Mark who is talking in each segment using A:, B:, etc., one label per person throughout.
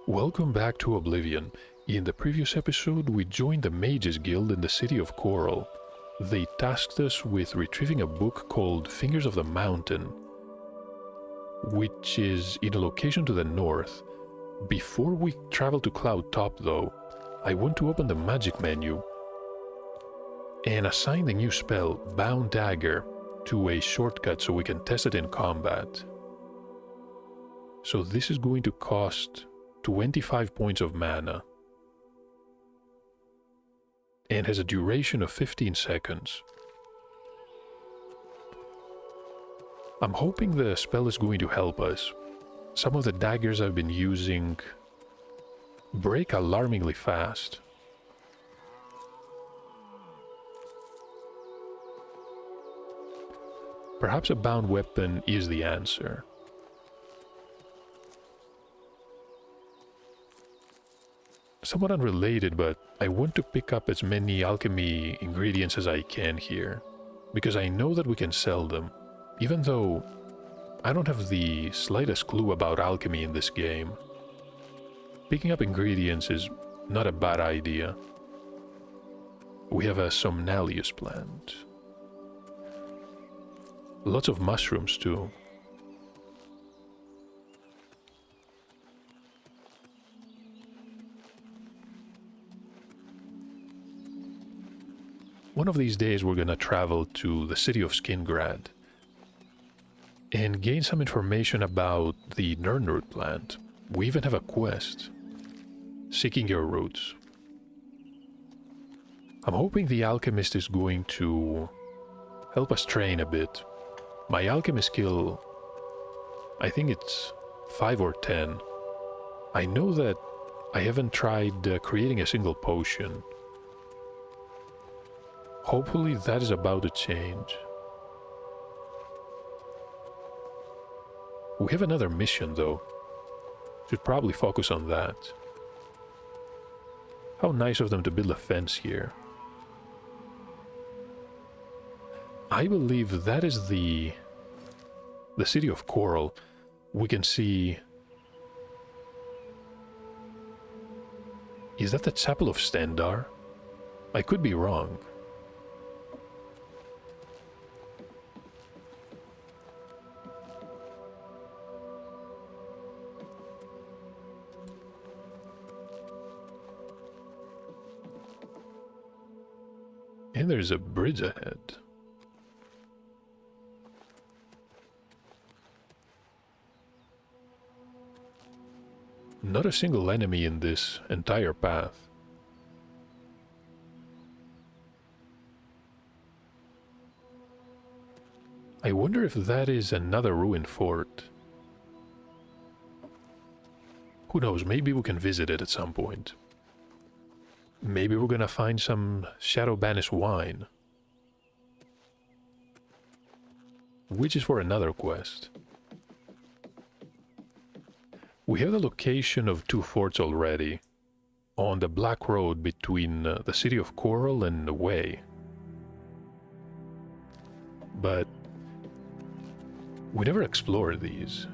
A: Welcome back to Oblivion. In the previous episode, we joined the Mages Guild in the city of Coral. They tasked us with retrieving a book called Fingers of the Mountain, which is in a location to the north. Before we travel to Cloud Top, though, I want to open the magic menu and assign the new spell, Bound Dagger, to a shortcut so we can test it in combat. So this is going to cost 25 points of mana and has a duration of 15 seconds. I'm hoping the spell is going to help us. Some of the daggers I've been using break alarmingly fast. Perhaps a bound weapon is the answer. Somewhat unrelated, but I want to pick up as many alchemy ingredients as I can here, because I know that we can sell them, even though I don't have the slightest clue about alchemy in this game. Picking up ingredients is not a bad idea. We have a Somnalius plant. Lots of mushrooms too. One of these days we're gonna travel to the city of Skingrad and gain some information about the Nirnroot plant. We even have a quest, Seeking Your Roots. I'm hoping the alchemist is going to help us train a bit. My alchemy skill, I think it's 5 or 10. I know that I haven't tried creating a single potion. Hopefully that is about to change. We have another mission though. Should probably focus on that. How nice of them to build a fence here. I believe that is the city of Coral. We can see... Is that the Chapel of Stendar? I could be wrong. And there's a bridge ahead. Not a single enemy in this entire path. I wonder if that is another ruined fort. Who knows, maybe we can visit it at some point. Maybe we're gonna find some Shadow Banished wine. Which is for another quest. We have the location of 2 forts already, on the Black Road between the city of Coral and the Way. But we never explored these.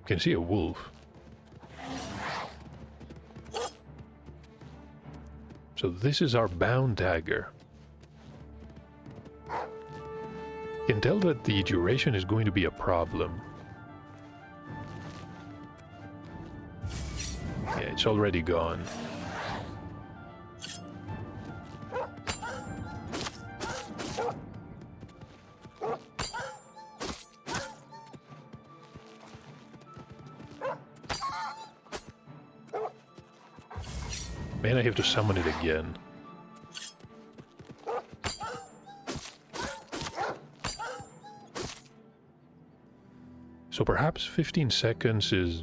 A: Can see a wolf. So this is our bound dagger. Can tell that the duration is going to be a problem. Yeah, it's already gone. Man, I have to summon it again. So perhaps 15 seconds is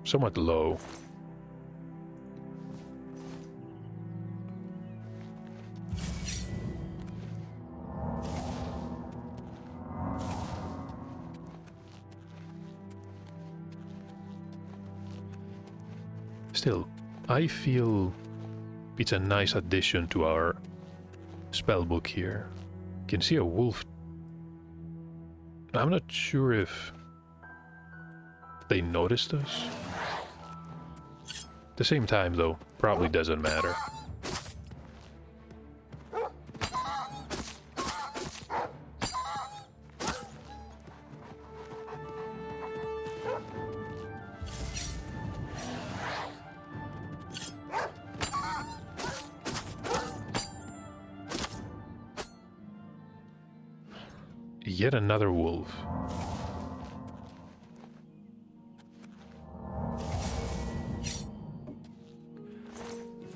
A: somewhat low. Still, I feel it's a nice addition to our spellbook here. You can see a wolf. I'm not sure if they noticed us. At the same time, though, probably doesn't matter. Yet another wolf.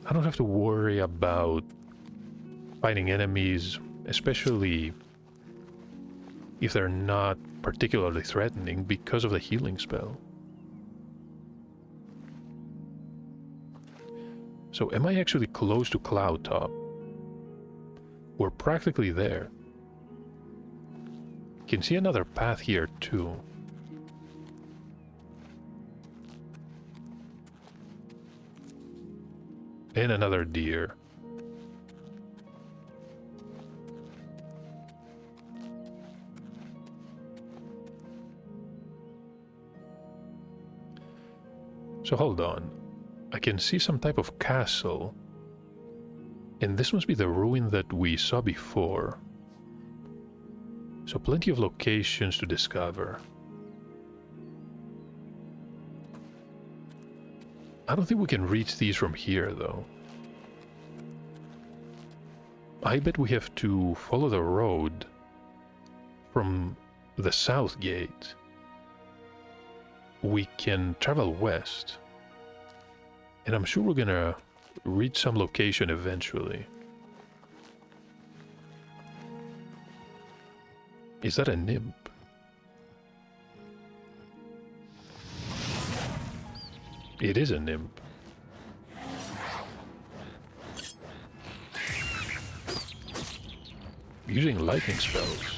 A: I don't have to worry about fighting enemies, especially if they're not particularly threatening because of the healing spell. So am I actually close to Cloud Top? We're practically there. You can see another path here too. And another deer. So hold on. I can see some type of castle. And this must be the ruin that we saw before. So plenty of locations to discover. I don't think we can reach these from here, though. I bet we have to follow the road from the south gate. We can travel west. And I'm sure we're gonna reach some location eventually. Is that a nymph? It is a nymph. Using lightning spells.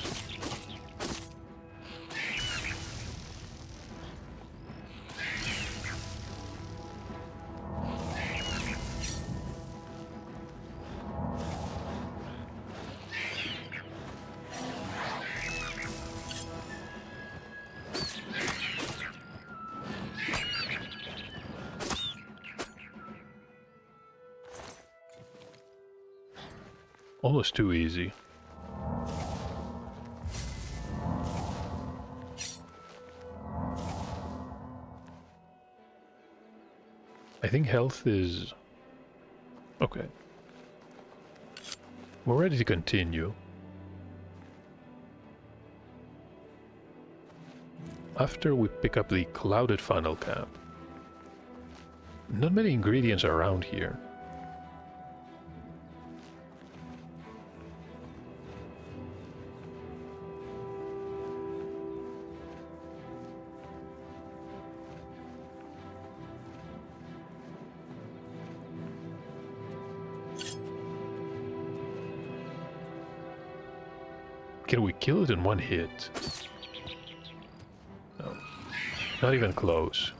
A: Almost too easy. I think health is... okay. We're ready to continue. After we pick up the clouded funnel cap. Not many ingredients around here. Can we kill it in one hit? No. Not even close.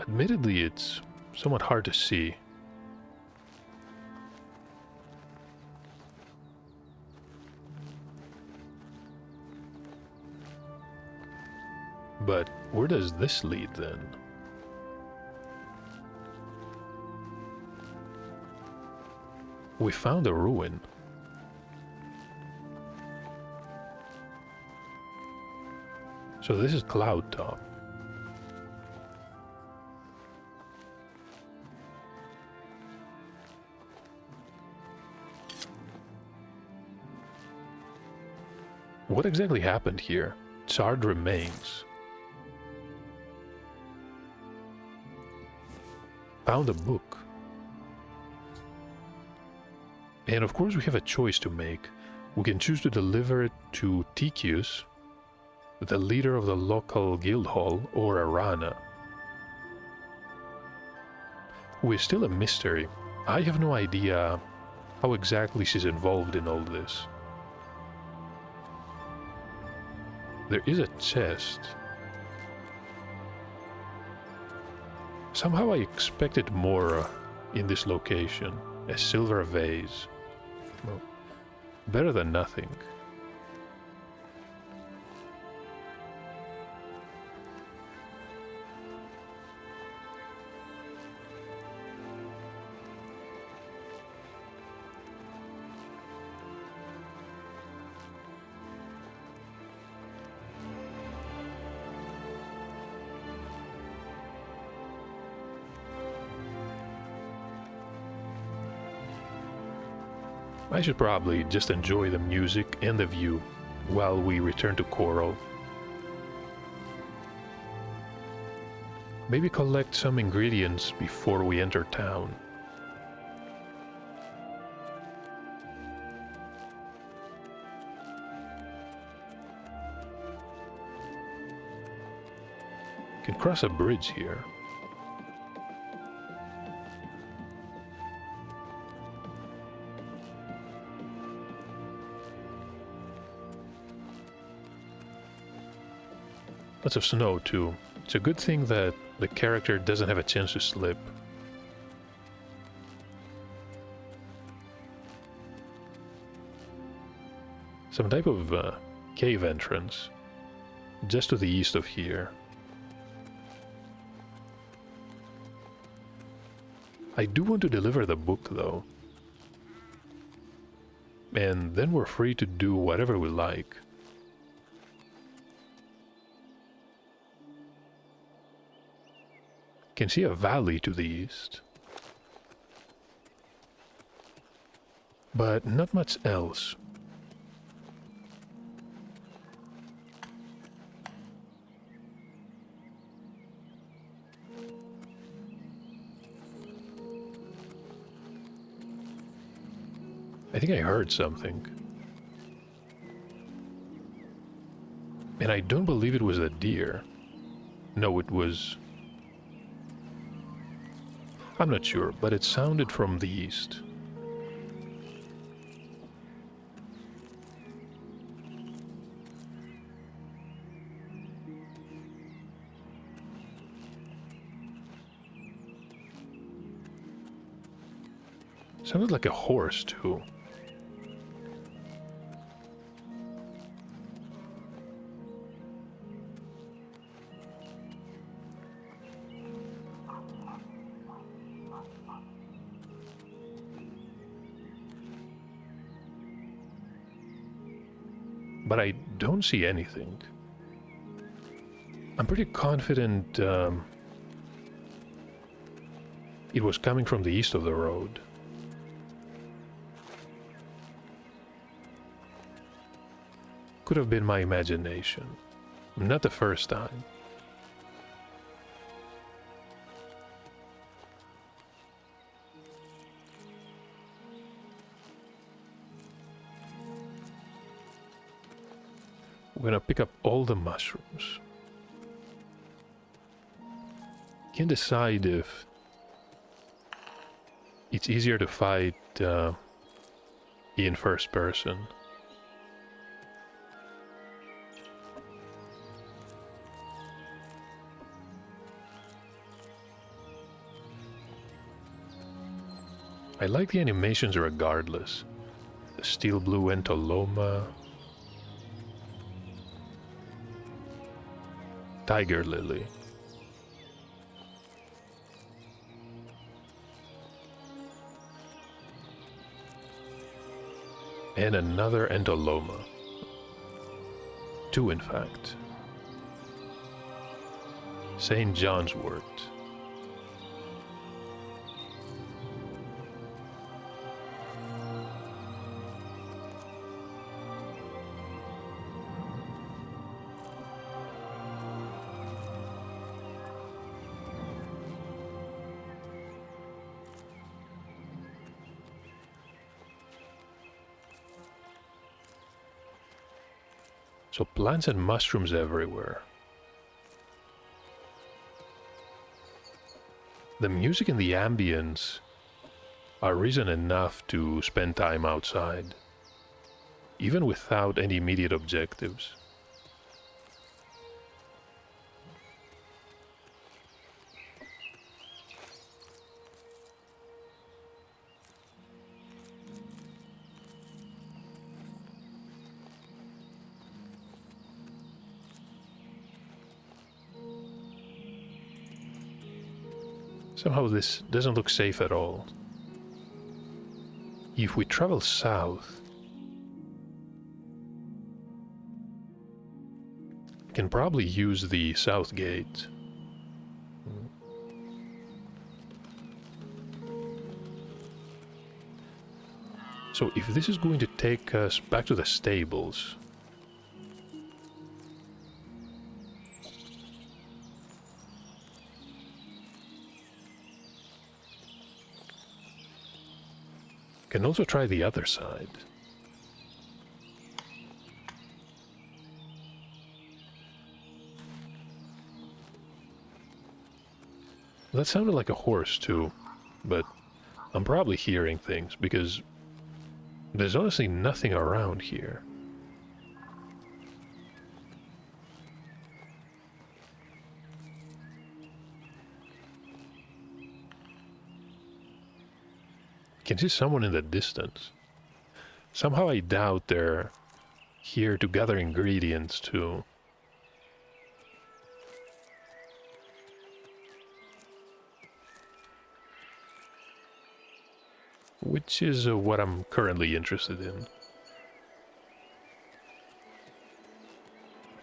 A: Admittedly, it's somewhat hard to see. But where does this lead then? We found a ruin. So this is Cloud Top. What exactly happened here? Charred remains. found a book. And of course we have a choice to make. We can choose to deliver it to Ticius, the leader of the local guild hall, or Arana, who is still a mystery. I have no idea how exactly she's involved in all this. There is a chest. Somehow I expected more in this location. A silver vase. Well, better than nothing. I should probably just enjoy the music and the view while we return to Coral. Maybe collect some ingredients before we enter town. Can cross a bridge here. Lots of snow too. It's a good thing that the character doesn't have a chance to slip. Some type of cave entrance, just to the east of here. I do want to deliver the book though. And then we're free to do whatever we like. Can see a valley to the east, but not much else. I think I heard something, and I don't believe it was a deer. No, it was... I'm not sure, but it sounded from the east. Sounded like a horse, too. But I don't see anything. I'm pretty confident it was coming from the east of the road. Could have been my imagination. Not the first time. We're gonna pick up all the mushrooms. Can't decide if it's easier to fight in first person. I like the animations regardless. The steel blue Entoloma, Tiger Lily. And another Entoloma. Two, in fact. St. John's wort. So plants and mushrooms everywhere. The music and the ambience are reason enough to spend time outside, even without any immediate objectives. Somehow this doesn't look safe at all. If we travel south, we can probably use the south gate. So if this is going to take us back to the stables, can also try the other side. That sounded like a horse too, but I'm probably hearing things because there's honestly nothing around here. I can see someone in the distance. Somehow I doubt they're here to gather ingredients too. Which is what I'm currently interested in.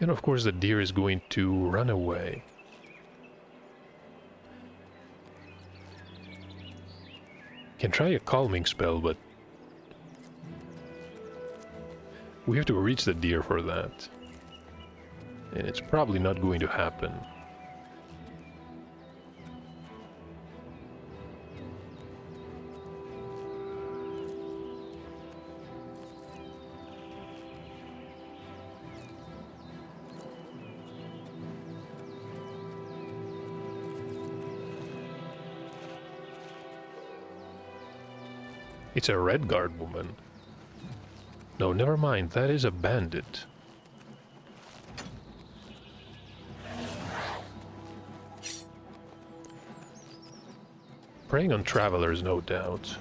A: And of course the deer is going to run away. Can try a calming spell, but we have to reach the deer for that. And it's probably not going to happen. It's a Redguard woman. No, never mind, that is a bandit. Preying on travelers, no doubt.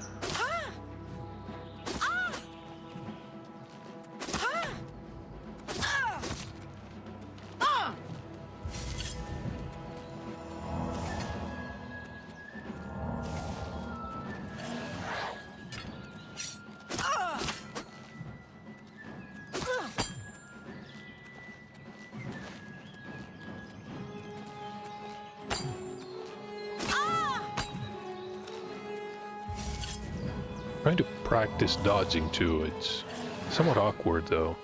A: Trying to practice dodging too, it's somewhat awkward though.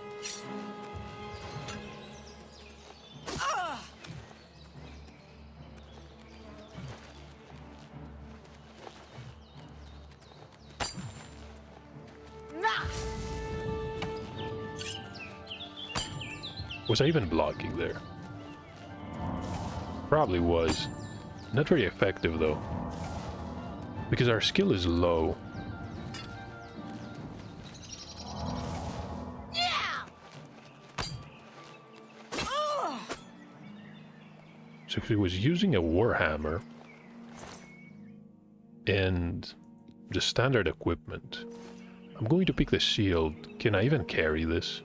A: Was I even blocking there? Probably was. Not very effective though, because our skill is low. So he was using a warhammer and the standard equipment. I'm going to pick the shield. Can I even carry this?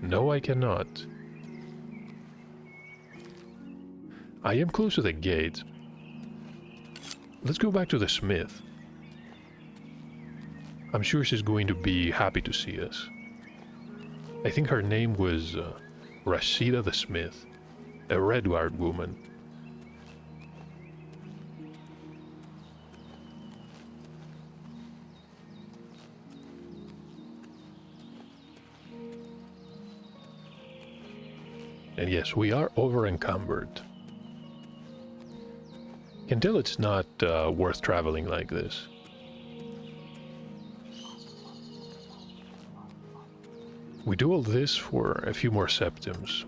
A: No, I cannot. I am close to the gate. Let's go back to the smith. I'm sure she's going to be happy to see us. I think her name was Rashida the Smith. A Redguard woman. And yes, we are over-encumbered. Can tell it's not worth traveling like this. We do all this for a few more septims.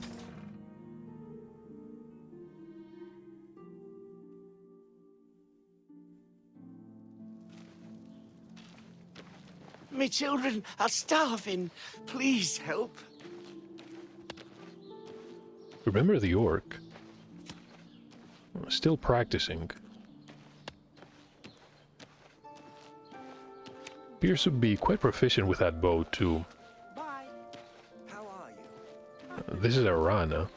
B: My children are starving. Please help.
A: Remember the orc? Still practicing. Appears to be quite proficient with that bow too.
C: Bye. How are you?
A: This is Arana.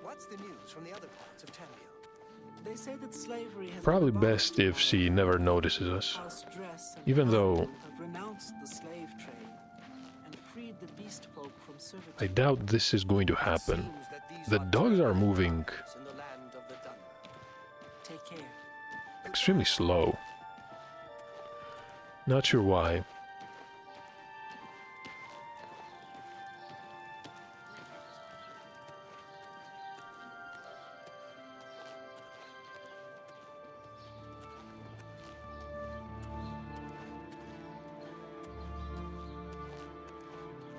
C: What's the news from the other parts of Tamriel? They say that slavery has
A: Probably
C: been
A: best if she never notices us.
C: House Dress and
A: Even though
C: have renounced the slave trade and freed the beast folk from servitude.
A: I doubt this is going to happen. The dogs are moving
C: In the land of the Dun. Take care.
A: extremely slow. Not sure why.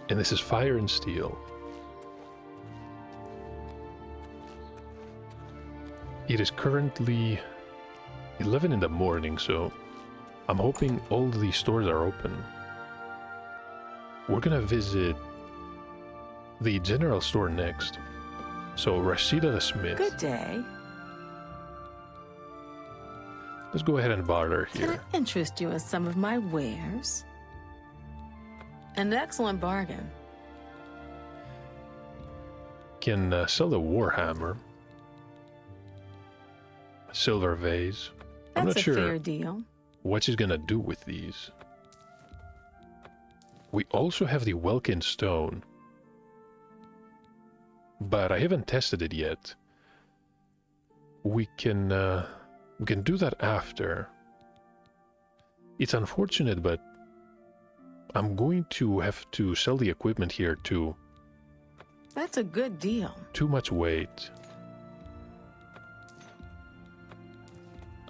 A: And this is Fire and Steel. It is currently 11 in the morning, so I'm hoping all these stores are open. We're gonna visit the general store next. So Rashida the Smith.
D: Good day.
A: Let's go ahead and barter
D: Can
A: here.
D: I interest you in some of my wares? An excellent bargain.
A: Can sell the Warhammer. Silver vase. I'm
D: That's
A: not
D: a
A: sure
D: fair deal.
A: what she's gonna do with these. We also have the Welkin Stone. But I haven't tested it yet. We can do that after. It's unfortunate, but I'm going to have to sell the equipment here too.
D: That's a good deal.
A: Too much weight.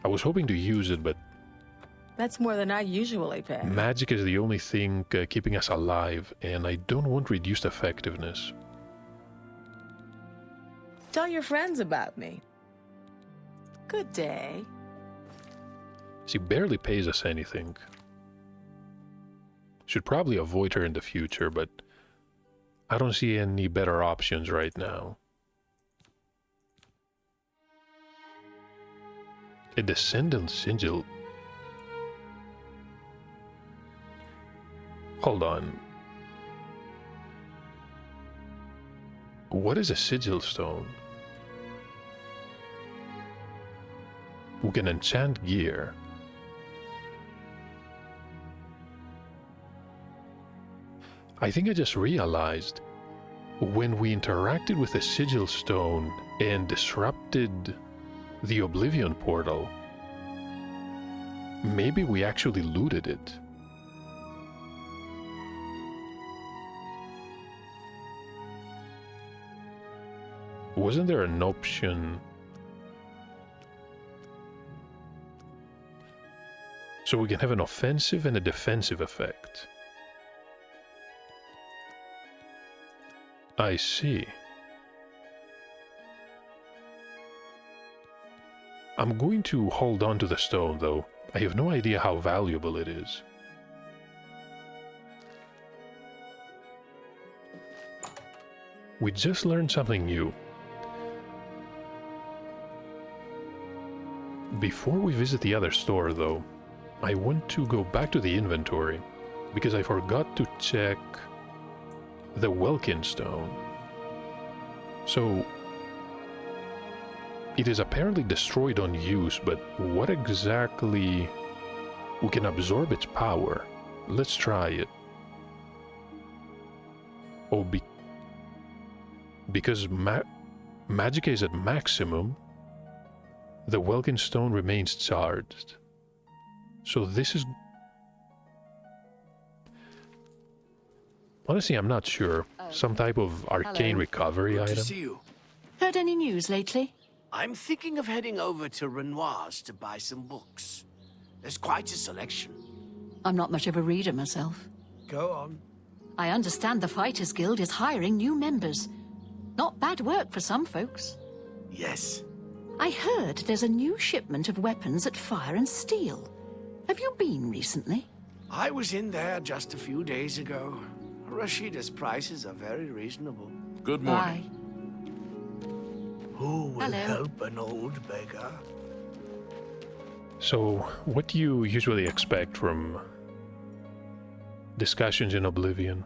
A: I was hoping to use it, but
D: That's more than I usually pay.
A: magic is the only thing keeping us alive, and I don't want reduced effectiveness.
D: Tell your friends about me. Good day.
A: She barely pays us anything. Should probably avoid her in the future, but I don't see any better options right now. A Descendant Sigil. Hold on. What is a Sigil Stone? We can enchant gear. I think I just realized when we interacted with the Sigil Stone and disrupted the Oblivion portal, maybe we actually looted it. Wasn't there an option? So we can have an offensive and a defensive effect. I see. I'm going to hold on to the stone, though. I have no idea how valuable it is. We just learned something new. Before we visit the other store, though, I want to go back to the inventory, because I forgot to check the Welkin Stone. So, it is apparently destroyed on use, but what exactly... We can absorb its power. Let's try it. Oh, because magic is at maximum, the Welkin Stone remains charged. So this is... Honestly, I'm not sure. Some type of arcane recovery
B: Good to
A: item?
B: see you.
E: Heard any news lately?
B: I'm thinking of heading over to Renoir's to buy some books. There's quite a selection.
E: I'm not much of a reader myself.
B: Go on.
E: I understand the Fighters Guild is hiring new members. Not bad work for some folks.
B: Yes.
E: I heard there's a new shipment of weapons at Fire and Steel. Have you been recently?
B: I was in there just a few days ago. Rashida's prices are very reasonable.
F: Good morning.
E: Bye.
B: Who will
E: Hello.
B: help an old beggar?
A: So, what do you usually expect from discussions in Oblivion?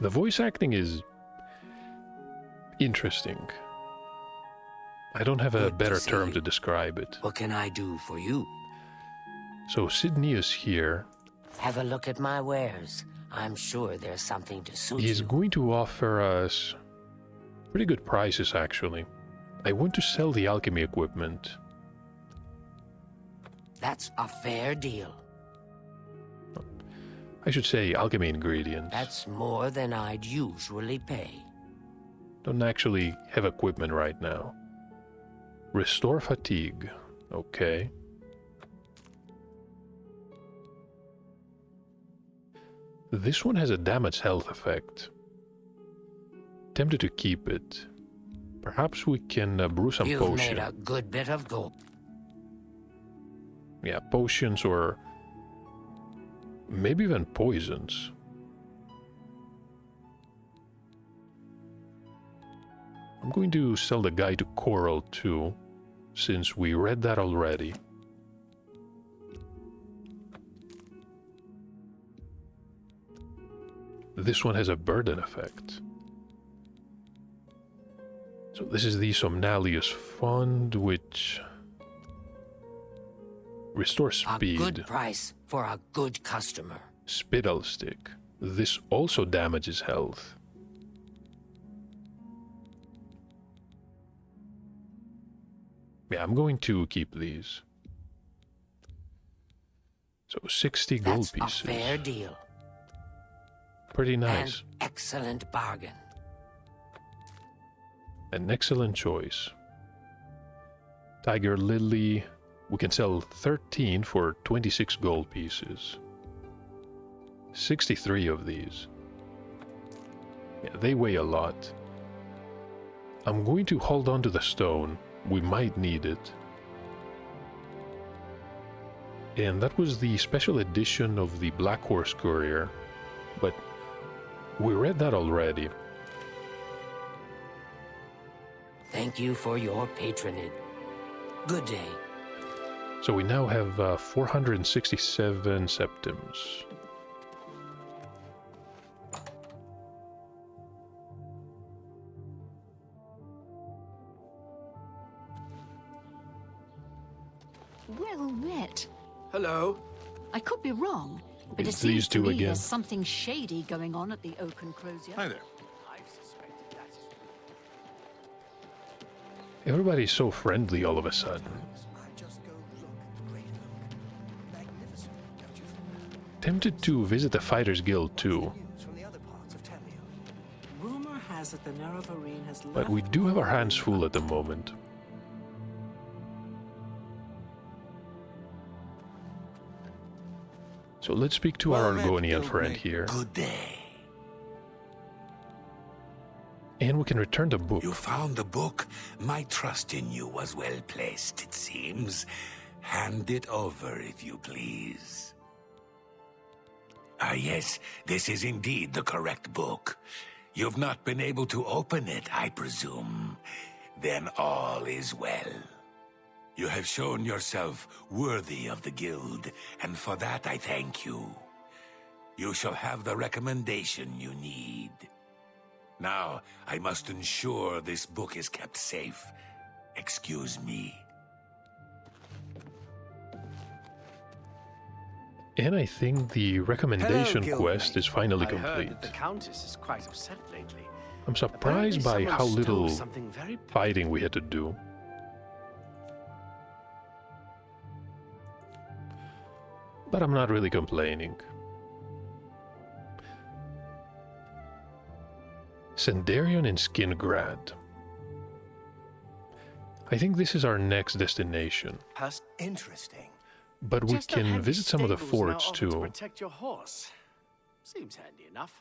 A: The voice acting is interesting. I don't have a
G: Good to
A: better
G: see
A: term
G: you.
A: to describe it.
G: What can I do for you?
A: So Sydney is here.
G: Have a look at my wares. I'm sure there's something to suit
A: He's
G: you.
A: going to offer us pretty good prices, actually. I want to sell the alchemy equipment.
G: That's a fair deal.
A: I should say alchemy ingredients.
G: That's more than I'd usually pay.
A: Don't actually have equipment right now. Restore fatigue. Okay. This one has a damage health effect. Tempted to keep it. Perhaps we can brew some
G: You've
A: potion.
G: made a good bit of gold.
A: Yeah, potions or maybe even poisons. I'm going to sell the guy to Coral too, since we read that already. This one has a burden effect. So this is the Somnalius Fund, which restores
G: A
A: speed.
G: good price for a good customer.
A: Spittle Stick. This also damages health. Yeah, I'm going to keep these. So 60 gold
G: That's
A: pieces.
G: a fair deal.
A: Pretty nice.
G: An excellent bargain.
A: An excellent choice. Tiger Lily. We can sell 13 for 26 gold pieces. 63 of these. Yeah, they weigh a lot. I'm going to hold on to the stone. We might need it. And that was the special edition of the Black Horse Courier. But we read that already.
G: Thank you for your patronage. Good day.
A: So we now have 467 septims.
E: Well met.
B: Hello.
E: I could be wrong, but it
A: It's
E: seems
A: these
E: to
A: two
E: me
A: again.
E: there's something shady going on at the Oaken Crozier.
F: Hi there.
B: I've suspected that.
A: Everybody's so friendly all of a sudden. Tempted to visit the Fighters Guild too,
C: Rumor has it the Nerevarine has left.
A: but we do have our hands full at the moment. So let's speak to our Argonian friend here,
H: Good day.
A: and we can return the book.
H: You found the book. My trust in you was well placed, it seems. Hand it over, if you please. Ah, yes, this is indeed the correct book. You've not been able to open it, I presume. Then all is well. You have shown yourself worthy of the guild, and for that I thank you. You shall have the recommendation you need. Now, I must ensure this book is kept safe. Excuse me.
A: And I think the recommendation
B: Hello,
A: quest
B: Guildmate.
A: is finally
B: I
A: complete.
B: heard that the Countess is quite upset lately.
A: I'm surprised by
B: Apparently
A: how
B: someone stole
A: little
B: something very
A: fighting we had to do. But I'm not really complaining. Sendarion and Skingrad. I think this is our next destination.
B: Interesting.
A: But we
B: Just a
A: can
B: handy
A: visit some of the
B: stables now
A: forts
B: offer to
A: too.
B: protect your horse. Seems handy enough.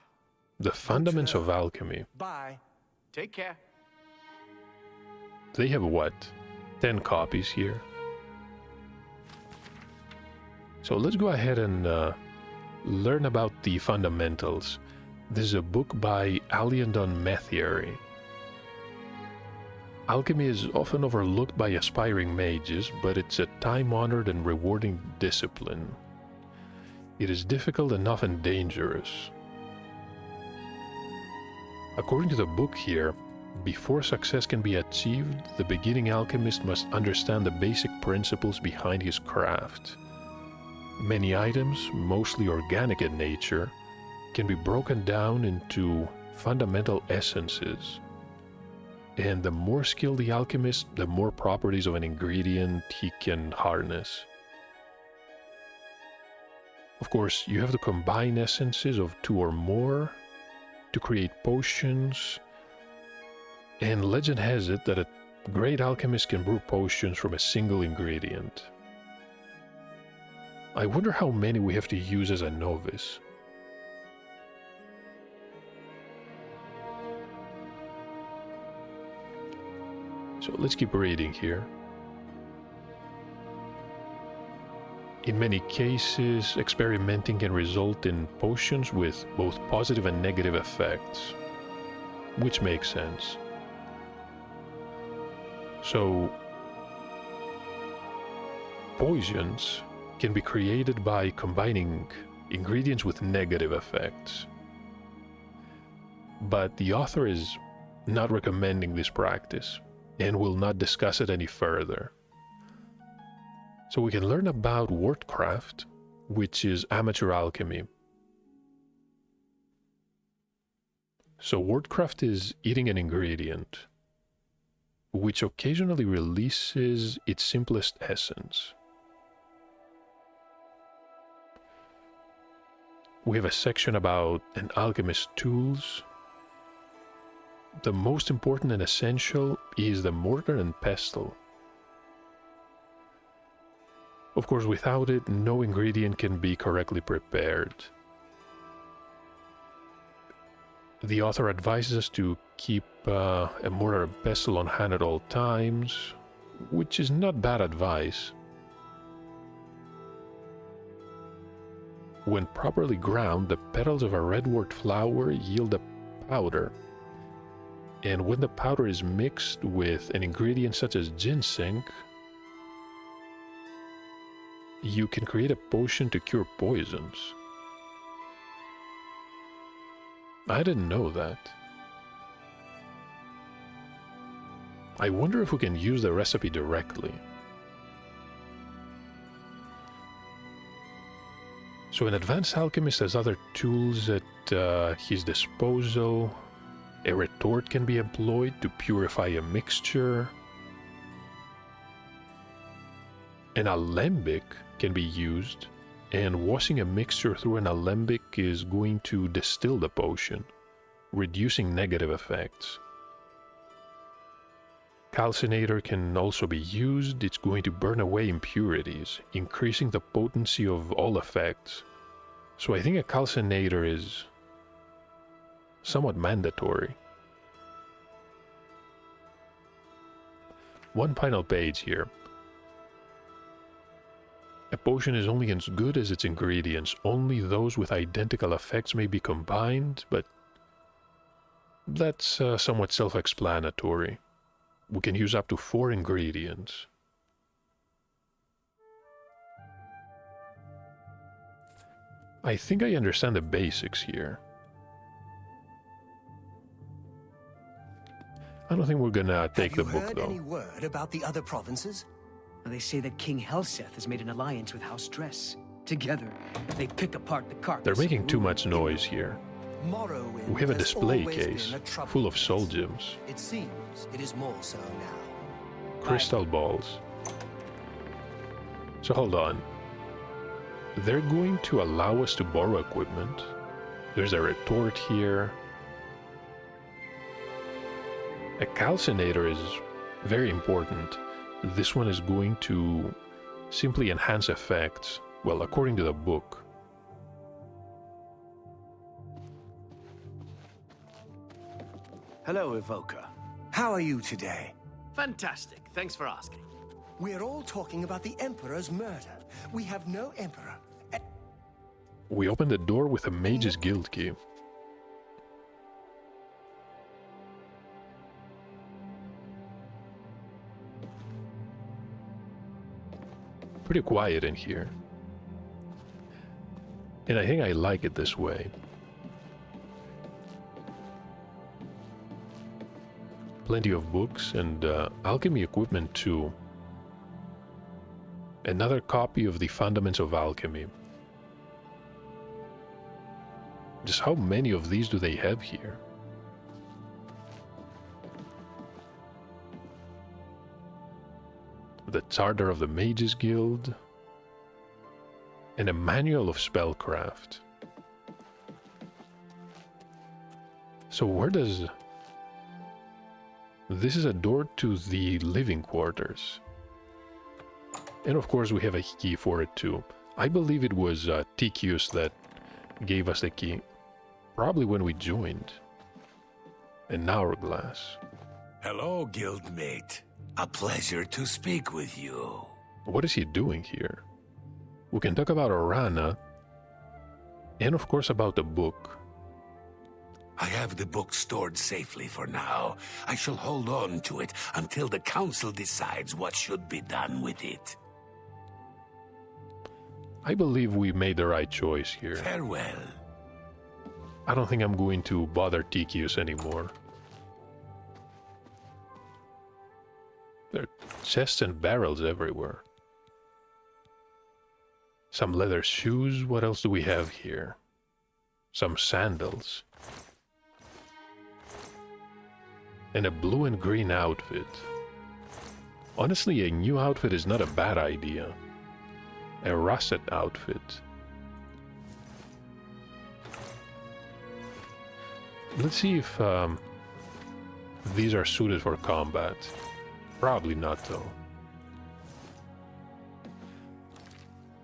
A: The fundaments of alchemy.
B: Bye. Take care.
A: They have what? 10 copies here. So let's go ahead and learn about the fundamentals. This is a book by Alliandon Methieri. Alchemy is often overlooked by aspiring mages, but it's a time-honored and rewarding discipline. It is difficult and often dangerous. According to the book here, before success can be achieved, the beginning alchemist must understand the basic principles behind his craft. Many items, mostly organic in nature, can be broken down into fundamental essences. And the more skilled the alchemist, the more properties of an ingredient he can harness. Of course, you have to combine essences of 2 or more to create potions, and legend has it that a great alchemist can brew potions from a single ingredient. I wonder how many we have to use as a novice. So let's keep reading here. In many cases, experimenting can result in potions with both positive and negative effects, which makes sense. So, potions can be created by combining ingredients with negative effects. But the author is not recommending this practice and will not discuss it any further. So we can learn about wordcraft, which is amateur alchemy. So wordcraft is eating an ingredient, which occasionally releases its simplest essence. We have a section about an alchemist's tools. The most important and essential is the mortar and pestle. Of course, without it, no ingredient can be correctly prepared. The author advises us to keep a mortar and pestle on hand at all times, which is not bad advice. When properly ground, the petals of a redwort flower yield a powder. And when the powder is mixed with an ingredient such as ginseng, you can create a potion to cure poisons. I didn't know that. I wonder if we can use the recipe directly. So an advanced alchemist has other tools at his disposal. A retort can be employed to purify a mixture. An alembic can be used, and washing a mixture through an alembic is going to distill the potion, reducing negative effects. Calcinator can also be used. It's going to burn away impurities, increasing the potency of all effects. So I think a calcinator is somewhat mandatory. One final page here. A potion is only as good as its ingredients. Only those with identical effects may be combined, but that's somewhat self-explanatory. We can use up to 4 ingredients. I think I understand the basics here. I don't think we're gonna take the book,
F: Have you heard
A: though.
F: any word about the other provinces?
C: They say that King Helseth has made an alliance with House Dress. Together, they pick apart the carcass.
A: They're making
C: of
A: too
C: ruler
A: much noise here.
F: Morrowind
A: We have a
F: has
A: display
F: always
A: case
F: been a troubled
A: full of
F: place.
A: soul gems,
F: It seems it is more so now.
A: crystal balls. So hold on. They're going to allow us to borrow equipment. There's a retort here. A calcinator is very important. This one is going to simply enhance effects. Well, according to the book.
B: Hello, Evoker.
F: How are you today?
B: Fantastic. Thanks for asking.
F: We're all talking about the Emperor's murder. We have no Emperor.
A: We opened the door with a Mage's Guild key. Pretty quiet in here. And I think I like it this way. Plenty of books and alchemy equipment too. Another copy of the Fundaments of Alchemy. Just how many of these do they have here? The Charter of the Mages Guild. And a Manual of Spellcraft. So where does... This is a door to the living quarters. And of course we have a key for it too. I believe it was Tychius that gave us the key. Probably when we joined. An hourglass.
H: Hello, guildmate. A pleasure to speak with you.
A: What is he doing here? We can talk about Orana. And of course about the book.
H: I have the book stored safely for now. I shall hold on to it until the council decides what should be done with it.
A: I believe we made the right choice here.
H: Farewell.
A: I don't think I'm going to bother Tychius anymore. There are chests and barrels everywhere. Some leather shoes. What else do we have here? Some sandals. And a blue and green outfit. Honestly, a new outfit is not a bad idea. A russet outfit. Let's see if these are suited for combat. Probably not, though.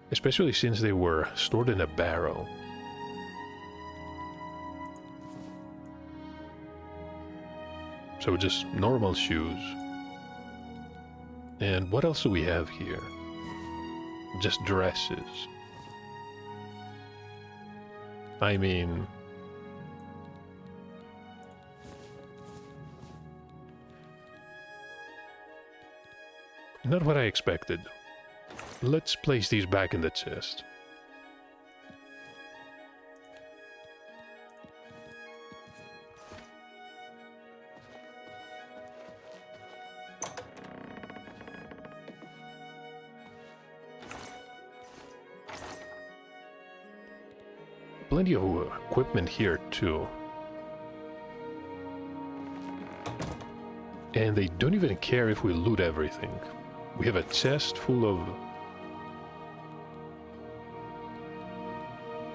A: Especially since they were stored in a barrel. So just normal shoes. And what else do we have here? Just dresses. I mean... not what I expected. Let's place these back in the chest. Plenty of equipment here too. And they don't even care if we loot everything. We have a chest full of...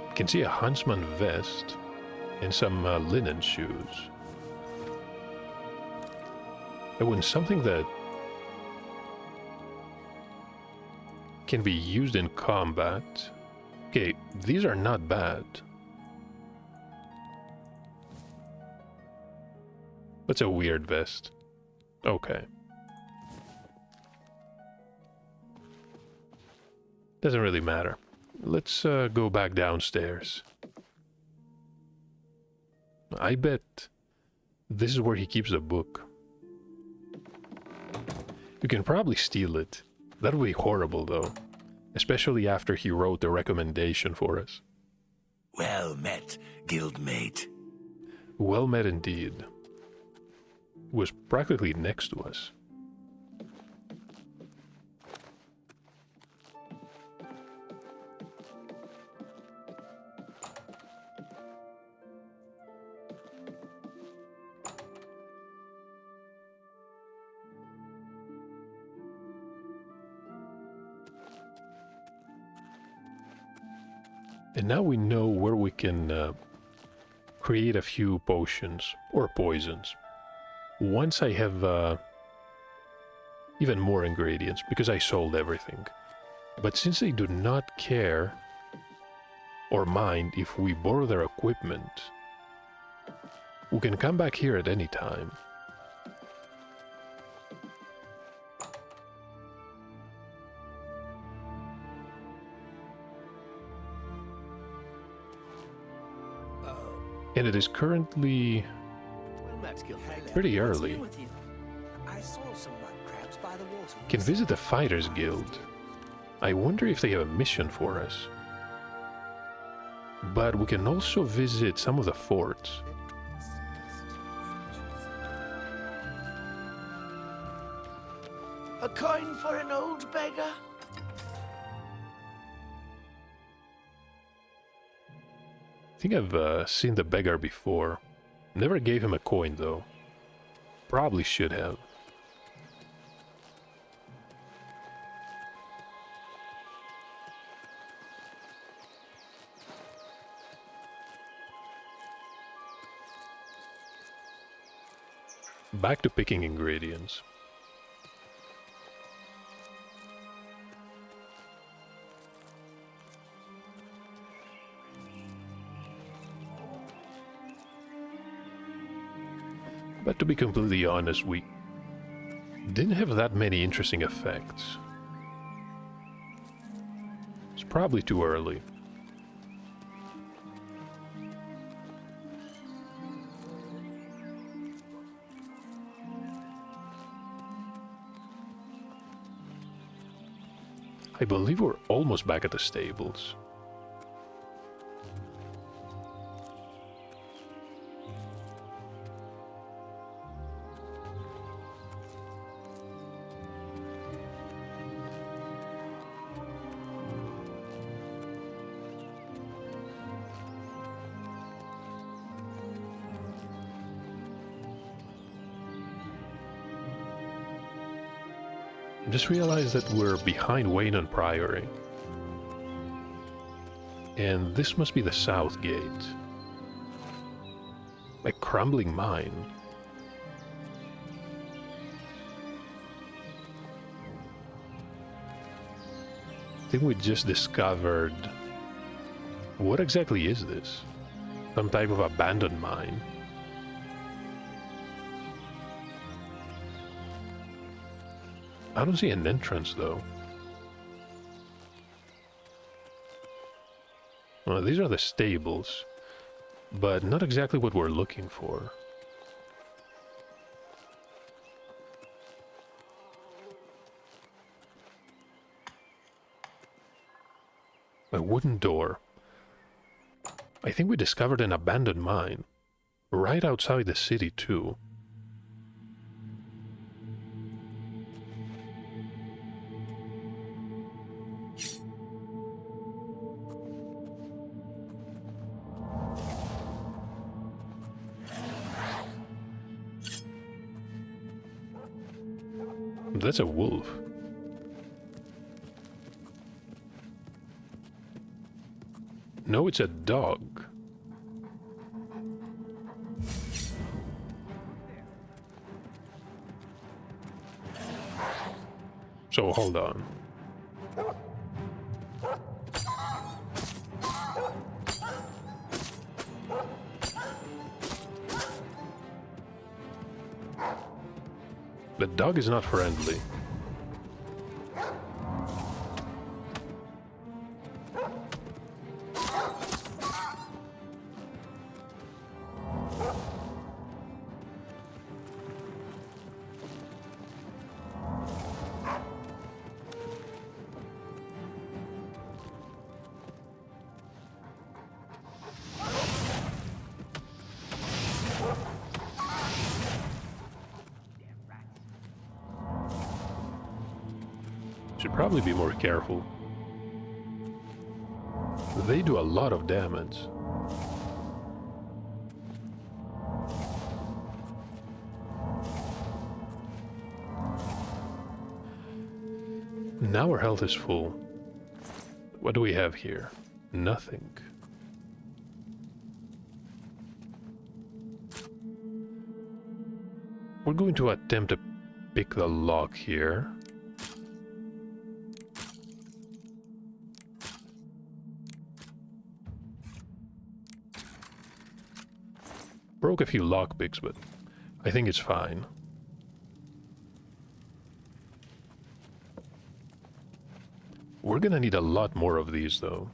A: You can see a huntsman vest and some linen shoes. Oh, and something that can be used in combat. Okay, these are not bad. That's a weird vest. Okay. Doesn't really matter. Let's go back downstairs. I bet this is where he keeps the book. You can probably steal it. That would be horrible, though. Especially after he wrote the recommendation for us.
H: Well met, guildmate.
A: Well met indeed. It was practically next to us. And now we know where we can create a few potions or poisons. Once I have even more ingredients, because I sold everything. But since they do not care or mind if we borrow their equipment, we can come back here at any time. And it is currently pretty early.
F: I saw some mud crabs by the water.
A: Can visit the Fighters Guild. I wonder if they have a mission for us. But we can also visit some of the forts.
B: A coin for an old beggar?
A: I think I've seen the beggar before. Never gave him a coin though. Probably should have. Back to picking ingredients. But to be completely honest, we didn't have that many interesting effects. It's probably too early. I believe we're almost back at the stables. Just realized that we're behind Wayne and Priory. And this must be the south gate. A crumbling mine. I think we just discovered... What exactly is this? Some type of abandoned mine. I don't see an entrance, though. Well, these are the stables, but not exactly what we're looking for. A wooden door. I think we discovered an abandoned mine, right outside the city, too. That's a wolf. No, it's a dog. So hold on. The dog is not friendly. Should probably be more careful. They do a lot of damage. Now our health is full. What do we have here? Nothing. We're going to attempt to pick the lock here. Broke a few lockpicks, but I think it's fine. We're gonna need a lot more of these, though.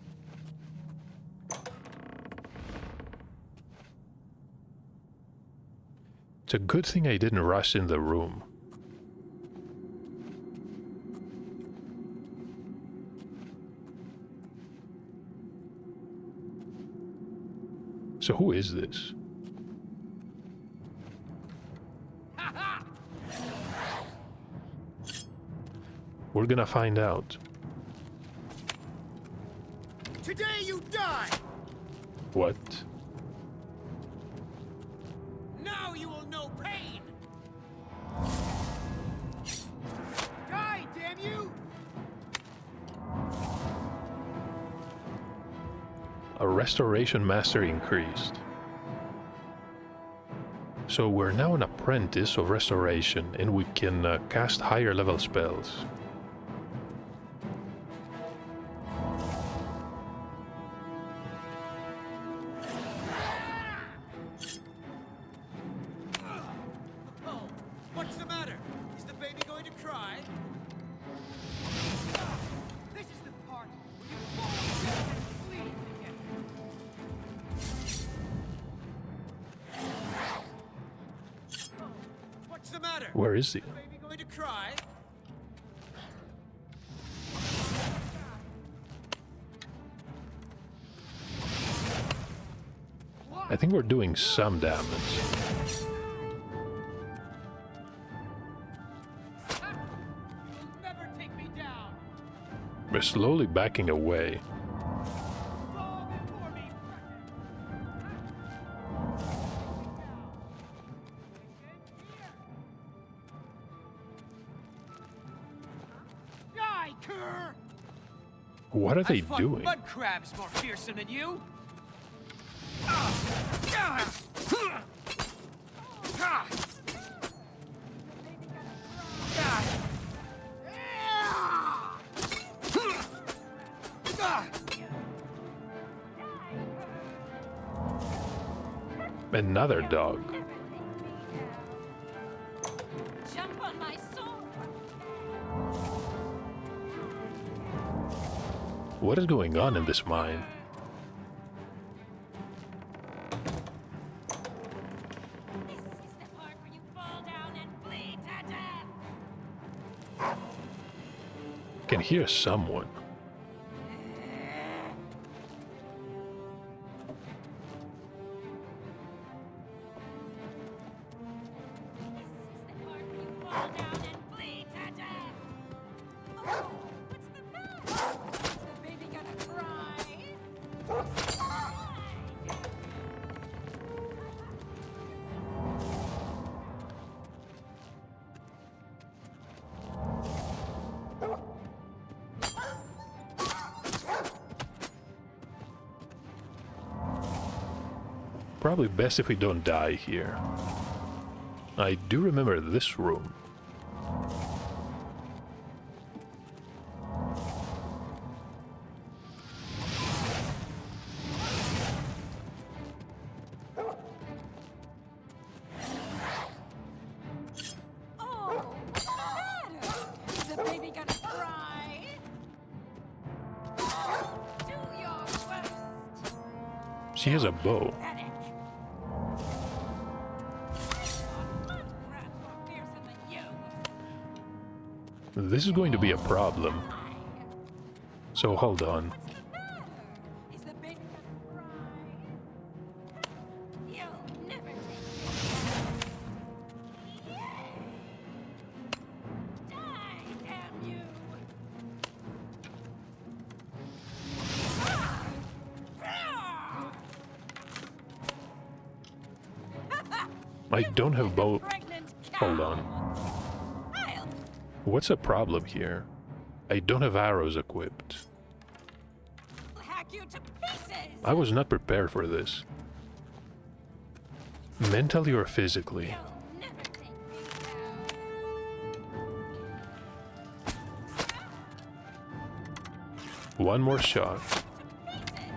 A: It's a good thing I didn't rush in the room. So who is this? We're gonna find out.
F: Today you die!
A: What?
F: Now you will know pain! Die, damn you!
A: A restoration master increased. So we're now an apprentice of restoration, and we can cast higher level spells.
F: Oh, what's the matter? Is the baby going to cry? This is the part where you fall down and bleed again. Oh, what's the matter?
A: Where is he?
F: Is the baby going to cry?
A: I think we're doing some damage.
F: You'll never take me down.
A: We're slowly backing away.
F: Fall before me, die, cur!
A: What are they
F: I fought
A: doing?
F: mud crabs more fearsome than you.
A: Another dog.
E: Jump on my sword.
A: What is going on in this mine?
E: This is the part where you fall down and bleed to death.
A: I can hear someone.
E: This is the part where you fall down and bleed to death. Oh, what's the matter? Is the baby gonna cry?
A: Probably best if we don't die here. I do remember this room.
E: Oh, what's the matter? Is the baby gonna cry? Do your worst.
A: She has a bow.
E: Panic. Mud crabs more fearsome than you.
A: This is going to be a problem. So hold on.
E: What's the matter? Is the baby gonna cry? You'll never take me. Die, damn you!
A: I don't have bow.
E: Pregnant cow.
A: Hold on.
E: I'll
A: What's a problem here? I don't have arrows equipped.
E: hack you to pieces.
A: I was not prepared for this. Mentally or physically.
E: You'll never take me down.
A: One more shot.
E: To pieces.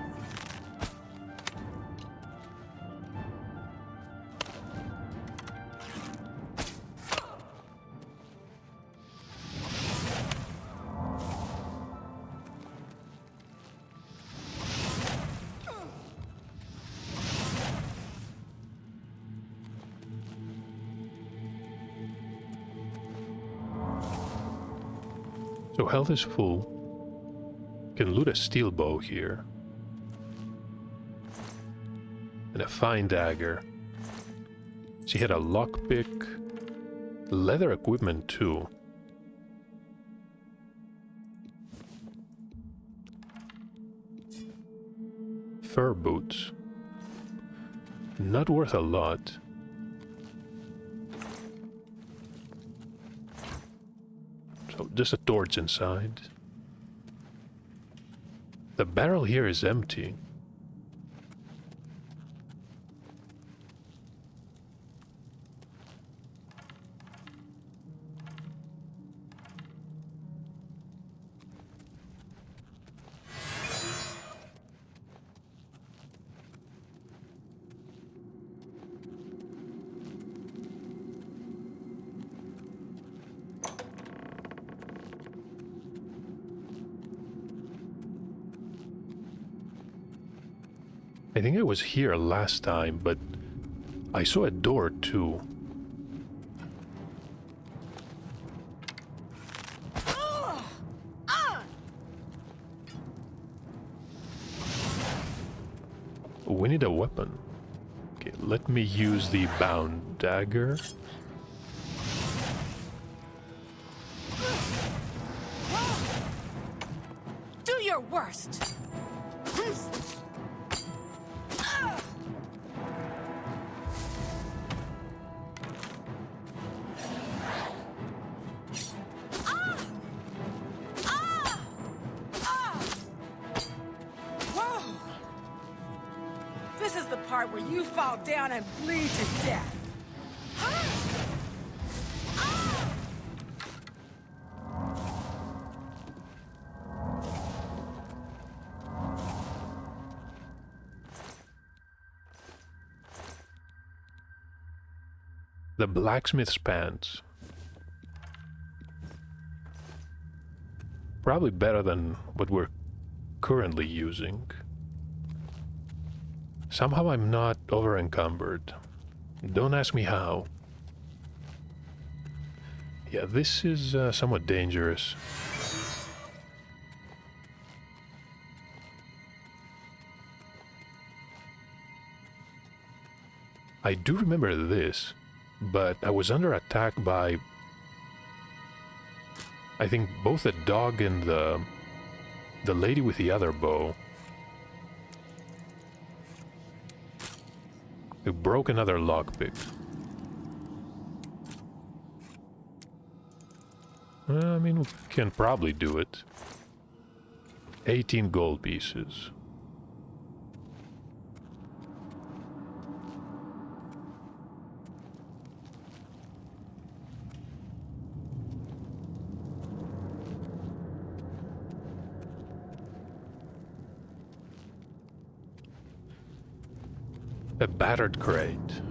A: So health is full. Can loot a steel bow here. And a fine dagger. She had a lockpick. Leather equipment too. Fur boots. Not worth a lot. So just a torch inside. The barrel here is empty. I think I was here last time, but I saw a door too. We need a weapon. Okay, let me use the bound dagger.
E: Do your worst.
I: This is the part where you fall down and bleed to death.
A: The blacksmith's pants. Probably better than what we're currently using. Somehow I'm not over-encumbered. Don't ask me how. Yeah, this is somewhat dangerous. I do remember this, but I was under attack by, I think, both the dog and the lady with the other bow. We broke another lockpick. I mean, we can probably do it. 18 gold pieces. A battered crate.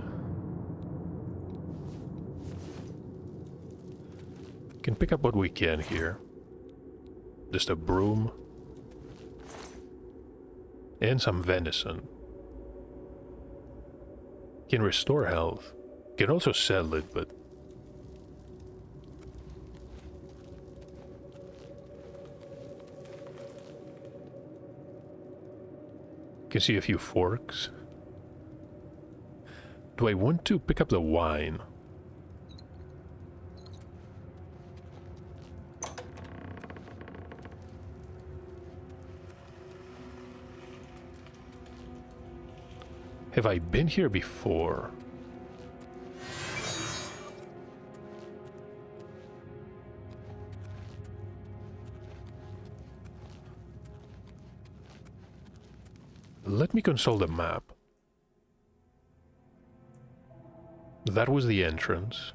A: Can pick up what we can here. Just a broom. And some venison. Can restore health. Can also sell it, but... Can see a few forks. Do I want to pick up the wine? Have I been here before? Let me consult the map. That was the entrance.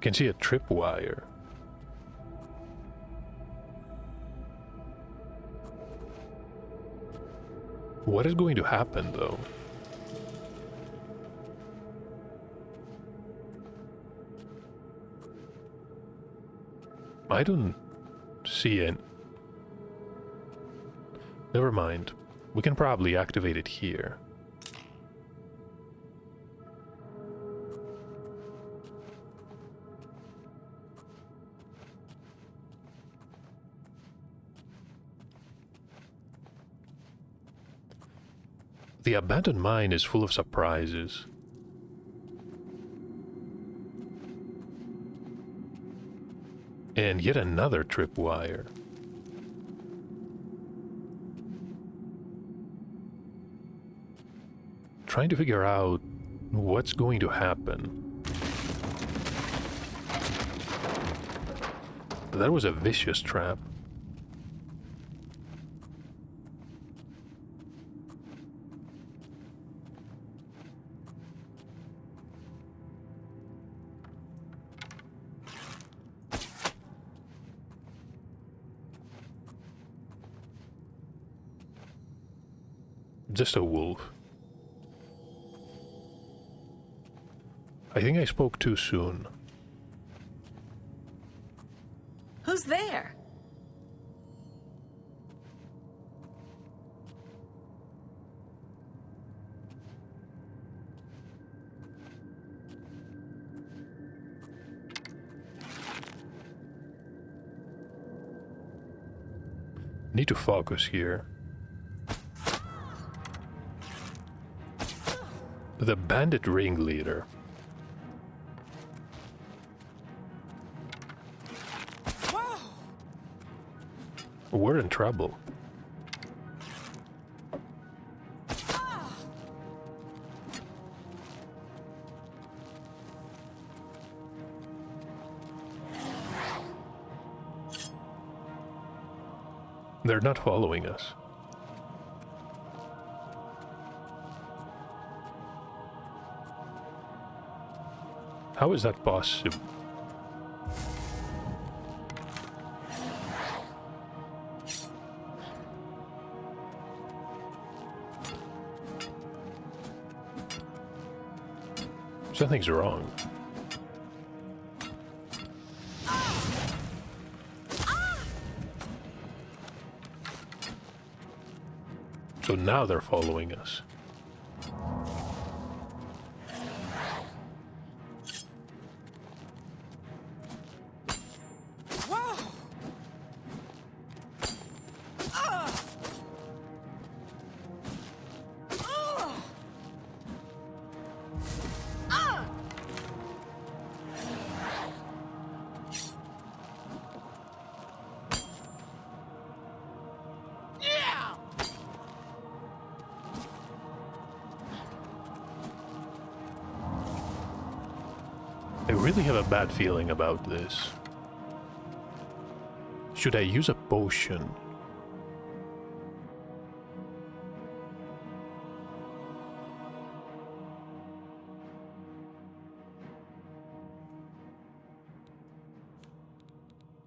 A: Can see a tripwire. What is going to happen, though? I don't see it. Never mind. We can probably activate it here. The abandoned mine is full of surprises. And yet another tripwire. Trying to figure out what's going to happen. That was a vicious trap. Just a wolf. I think I spoke too soon.
D: Who's there?
A: Need to focus here. The bandit ringleader. We're in trouble. They're not following us. How is that possible? Something's wrong. So now they're following us. I really have a bad feeling about this. Should I use a potion?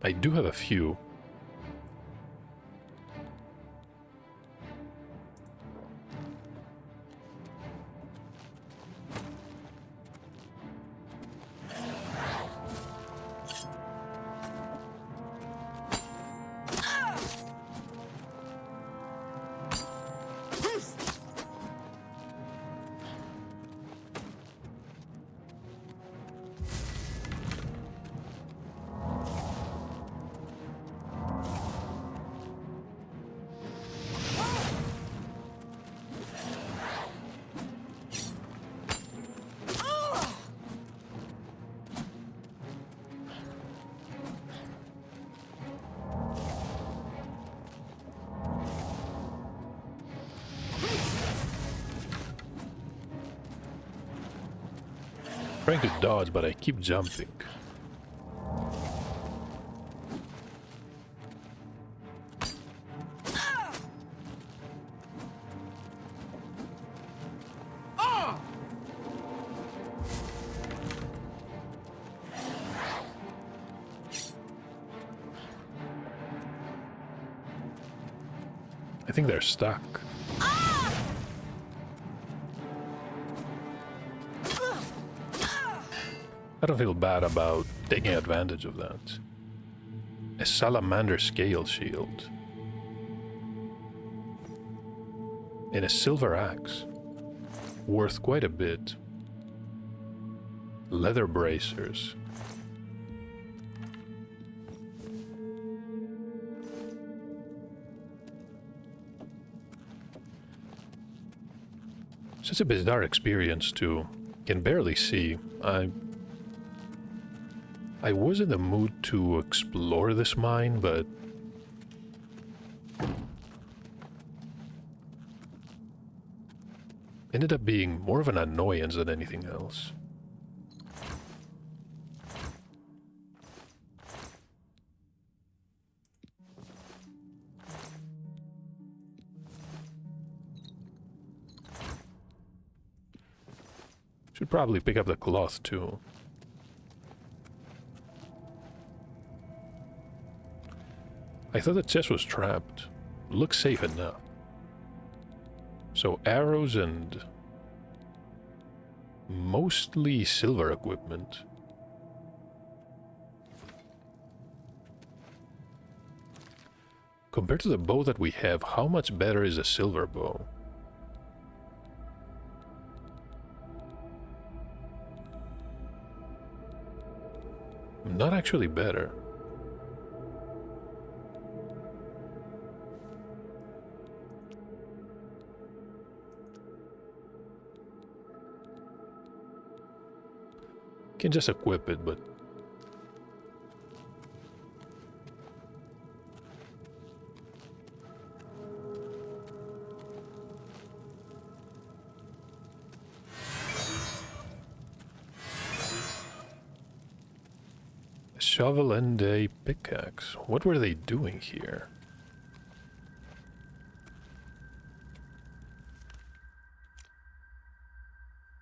A: I do have a few. Trying to dodge, but I keep jumping. I think they're stuck. I don't feel bad about taking advantage of that. A salamander scale shield. And a silver axe. Worth quite a bit. Leather bracers. Such a bizarre experience too. Can barely see. I was in the mood to explore this mine, but ended up being more of an annoyance than anything else. Should probably pick up the cloth too. I thought the chest was trapped. Looks safe enough. So arrows and mostly silver equipment. Compared to the bow that we have, how much better is a silver bow? Not actually better. Can just equip it, but a shovel and a pickaxe. What were they doing here?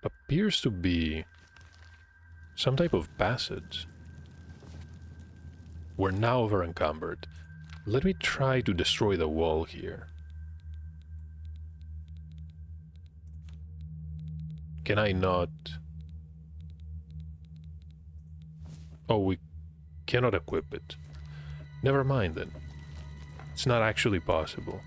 A: Appears to be some type of passage. We're now over encumbered. Let me try to destroy the wall here. Can I not? Oh, we cannot equip it. Never mind then. It's not actually possible.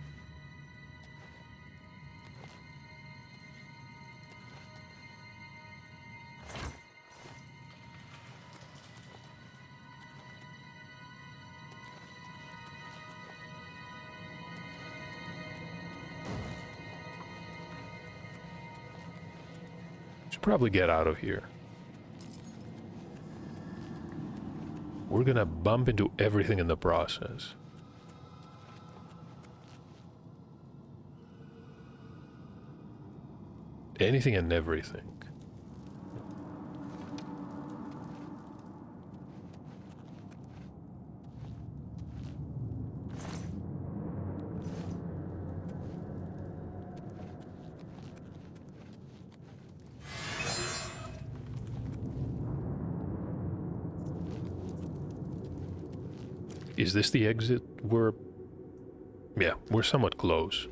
A: Probably get out of here. We're gonna bump into everything in the process. Anything and everything. Is this the exit? Yeah, we're somewhat close.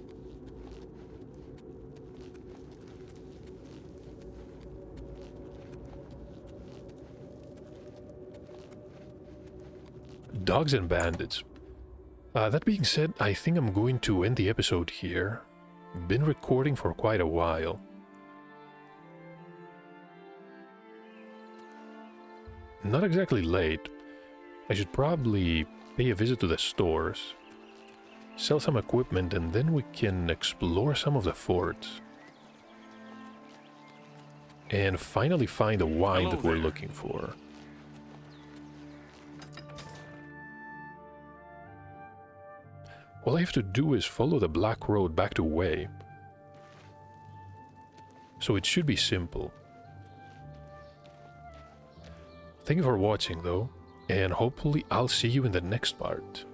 A: Dogs and bandits. That being said, I think I'm going to end the episode here. Been recording for quite a while. Not exactly late. I should probably pay a visit to the stores, sell some equipment, and then we can explore some of the forts. And finally find the wine that we're looking for. All I have to do is follow the black road back to Way. So it should be simple. Thank you for watching though, and hopefully I'll see you in the next part.